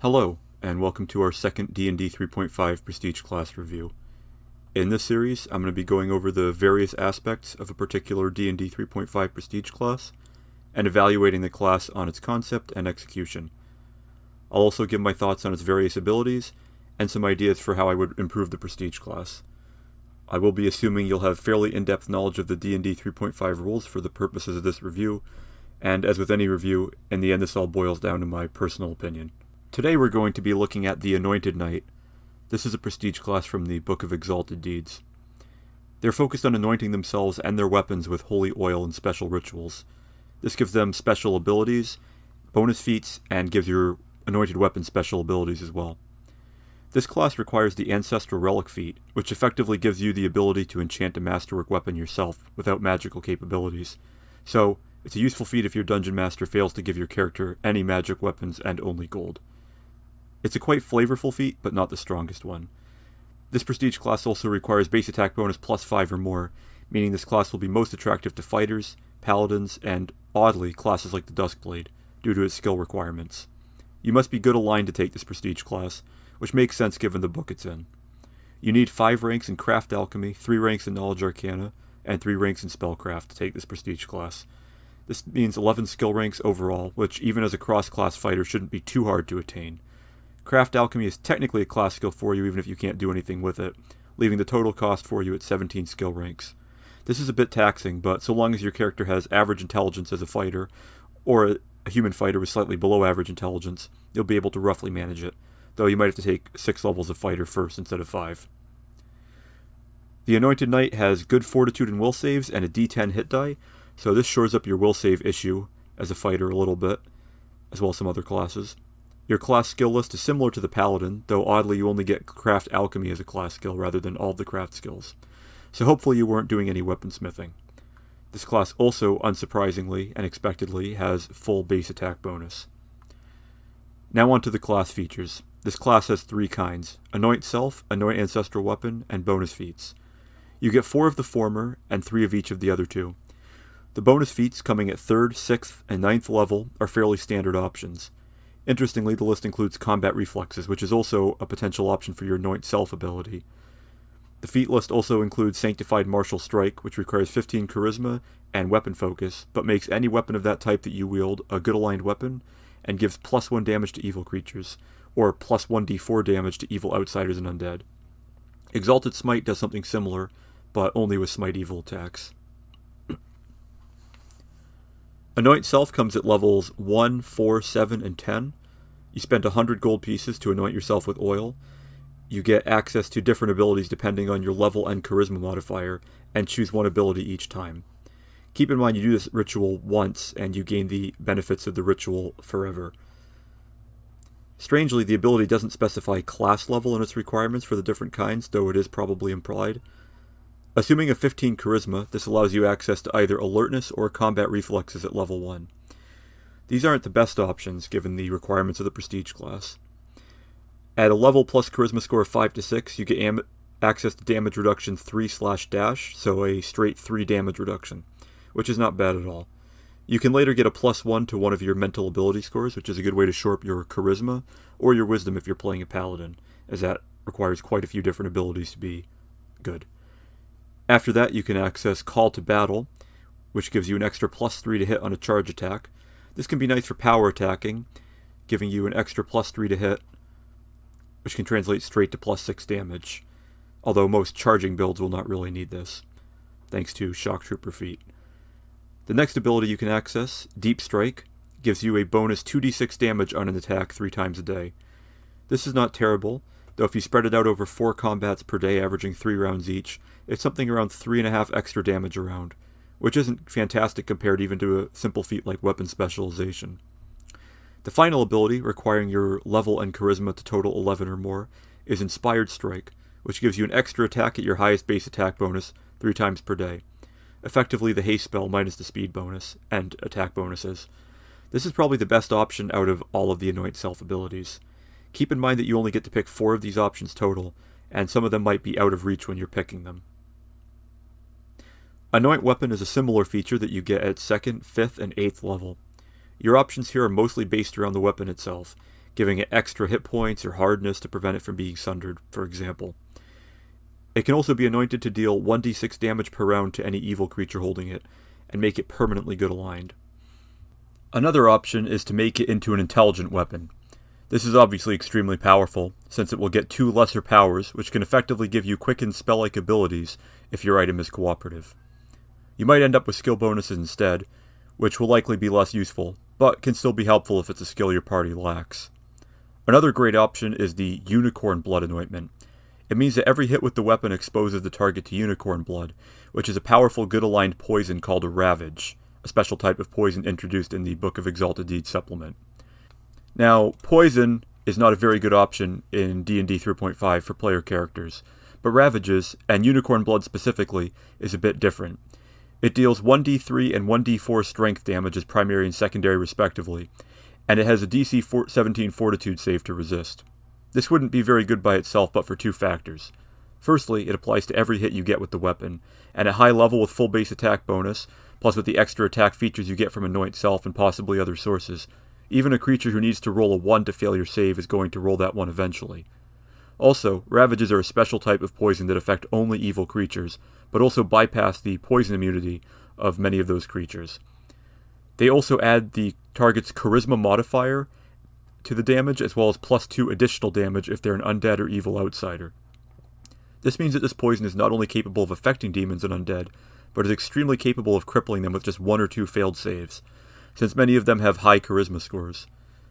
Hello, and welcome to our second D&D 3.5 Prestige class review. In this series, I'm going to be going over the various aspects of a particular D&D 3.5 Prestige class, and evaluating the class on its concept and execution. I'll also give my thoughts on its various abilities, and some ideas for how I would improve the Prestige class. I will be assuming you'll have fairly in-depth knowledge of the D&D 3.5 rules for the purposes of this review, and as with any review, in the end this all boils down to my personal opinion. Today we're going to be looking at the Anointed Knight. This is a prestige class from the Book of Exalted Deeds. They're focused on anointing themselves and their weapons with holy oil and special rituals. This gives them special abilities, bonus feats, and gives your anointed weapon special abilities as well. This class requires the Ancestral Relic feat, which effectively gives you the ability to enchant a masterwork weapon yourself without magical capabilities. So, it's a useful feat if your dungeon master fails to give your character any magic weapons and only gold. It's a quite flavorful feat, but not the strongest one. This prestige class also requires base attack bonus plus 5 or more, meaning this class will be most attractive to fighters, paladins, and, oddly, classes like the Duskblade, due to its skill requirements. You must be good aligned to take this prestige class, which makes sense given the book it's in. You need 5 ranks in Craft Alchemy, 3 ranks in Knowledge Arcana, and 3 ranks in Spellcraft to take this prestige class. This means 11 skill ranks overall, which even as a cross-class fighter shouldn't be too hard to attain. Craft Alchemy is technically a class skill for you even if you can't do anything with it, leaving the total cost for you at 17 skill ranks. This is a bit taxing, but so long as your character has average intelligence as a fighter, or a human fighter with slightly below average intelligence, you'll be able to roughly manage it, though you might have to take 6 levels of fighter first instead of 5. The Anointed Knight has good fortitude and will saves and a d10 hit die, so this shores up your will save issue as a fighter a little bit, as well as some other classes. Your class skill list is similar to the Paladin, though oddly you only get Craft Alchemy as a class skill rather than all of the craft skills. So hopefully you weren't doing any weaponsmithing. This class also, unsurprisingly and expectedly, has full base attack bonus. Now on to the class features. This class has 3 kinds: Anoint Self, Anoint Ancestral Weapon, and bonus feats. You get 4 of the former, and 3 of each of the other 2. The bonus feats coming at 3rd, 6th, and 9th level are fairly standard options. Interestingly, the list includes Combat Reflexes, which is also a potential option for your Anoint Self ability. The feat list also includes Sanctified Martial Strike, which requires 15 Charisma and Weapon Focus, but makes any weapon of that type that you wield a good aligned weapon, and gives plus 1 damage to evil creatures, or plus 1d4 damage to evil outsiders and undead. Exalted Smite does something similar, but only with Smite evil attacks. Anoint Self comes at levels 1, 4, 7, and 10. You spend 100 gold pieces to anoint yourself with oil. You get access to different abilities depending on your level and charisma modifier, and choose 1 ability each time. Keep in mind you do this ritual once, and you gain the benefits of the ritual forever. Strangely, the ability doesn't specify class level in its requirements for the different kinds, though it is probably implied. Assuming a 15 Charisma, this allows you access to either Alertness or Combat Reflexes at level 1. These aren't the best options, given the requirements of the Prestige class. At a level plus Charisma score of 5 to 6, you get access to Damage Reduction 3/dash, so a straight 3 damage reduction, which is not bad at all. You can later get a plus 1 to one of your mental ability scores, which is a good way to shore up your Charisma, or your Wisdom if you're playing a Paladin, as that requires quite a few different abilities to be good. After that, you can access Call to Battle, which gives you an extra plus 3 to hit on a charge attack. This can be nice for power attacking, giving you an extra plus 3 to hit, which can translate straight to plus 6 damage, although most charging builds will not really need this, thanks to Shock Trooper feat. The next ability you can access, Deep Strike, gives you a bonus 2d6 damage on an attack 3 times a day. This is not terrible, though if you spread it out over 4 combats per day averaging 3 rounds each, it's something around 3.5 extra damage a round, which isn't fantastic compared even to a simple feat like Weapon Specialization. The final ability, requiring your level and charisma to total 11 or more, is Inspired Strike, which gives you an extra attack at your highest base attack bonus 3 times per day. Effectively the haste spell minus the speed bonus, and attack bonuses. This is probably the best option out of all of the Anoint Self abilities. Keep in mind that you only get to pick 4 of these options total, and some of them might be out of reach when you're picking them. Anoint Weapon is a similar feature that you get at 2nd, 5th, and 8th level. Your options here are mostly based around the weapon itself, giving it extra hit points or hardness to prevent it from being sundered, for example. It can also be anointed to deal 1d6 damage per round to any evil creature holding it, and make it permanently good aligned. Another option is to make it into an intelligent weapon. This is obviously extremely powerful, since it will get 2 lesser powers, which can effectively give you quickened spell-like abilities if your item is cooperative. You might end up with skill bonuses instead, which will likely be less useful, but can still be helpful if it's a skill your party lacks. Another great option is the Unicorn Blood Anointment. It means that every hit with the weapon exposes the target to unicorn blood, which is a powerful good-aligned poison called a Ravage, a special type of poison introduced in the Book of Exalted Deeds supplement. Now, poison is not a very good option in D&D 3.5 for player characters, but Ravages, and Unicorn Blood specifically, is a bit different. It deals 1d3 and 1d4 strength damage as primary and secondary respectively, and it has a DC 17 Fortitude save to resist. This wouldn't be very good by itself but for 2 factors. Firstly, it applies to every hit you get with the weapon, and at high level with full base attack bonus, plus with the extra attack features you get from Anoint Self and possibly other sources, even a creature who needs to roll a 1 to fail your save is going to roll that 1 eventually. Also, Ravages are a special type of poison that affect only evil creatures, but also bypass the poison immunity of many of those creatures. They also add the target's charisma modifier to the damage, as well as +2 additional damage if they're an undead or evil outsider. This means that this poison is not only capable of affecting demons and undead, but is extremely capable of crippling them with just 1 or 2 failed saves, since many of them have high charisma scores.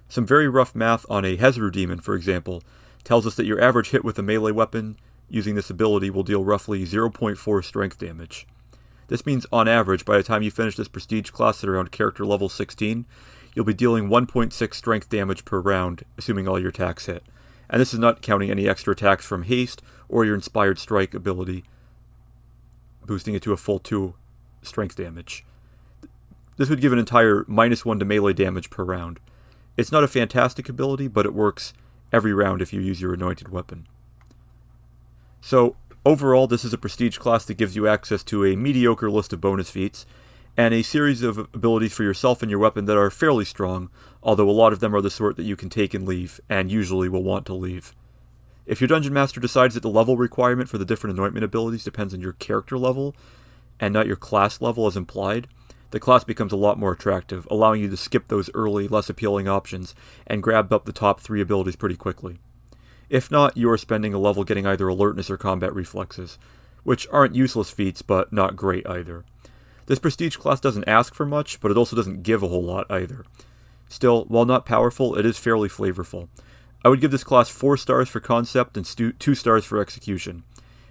Some very rough math on a Hezru demon, for example, tells us that your average hit with a melee weapon using this ability will deal roughly 0.4 strength damage. This means, on average, by the time you finish this prestige class at around character level 16, you'll be dealing 1.6 strength damage per round, assuming all your attacks hit. And this is not counting any extra attacks from haste or your inspired strike ability, boosting it to a full 2 strength damage. This would give an entire -1 to melee damage per round. It's not a fantastic ability, but it works every round if you use your anointed weapon. So, overall, this is a prestige class that gives you access to a mediocre list of bonus feats, and a series of abilities for yourself and your weapon that are fairly strong, although a lot of them are the sort that you can take and leave, and usually will want to leave. If your Dungeon Master decides that the level requirement for the different anointment abilities depends on your character level, and not your class level as implied, the class becomes a lot more attractive, allowing you to skip those early, less appealing options, and grab up the top 3 abilities pretty quickly. If not, you are spending a level getting either alertness or combat reflexes, which aren't useless feats, but not great either. This prestige class doesn't ask for much, but it also doesn't give a whole lot either. Still, while not powerful, it is fairly flavorful. I would give this class 4 stars for concept and 2 stars for execution,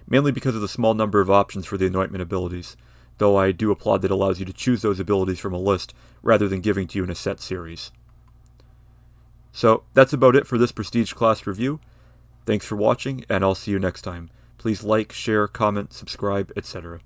mainly because of the small number of options for the anointment abilities, though I do applaud that it allows you to choose those abilities from a list rather than giving to you in a set series. So, that's about it for this prestige class review. Thanks for watching, and I'll see you next time. Please like, share, comment, subscribe, etc.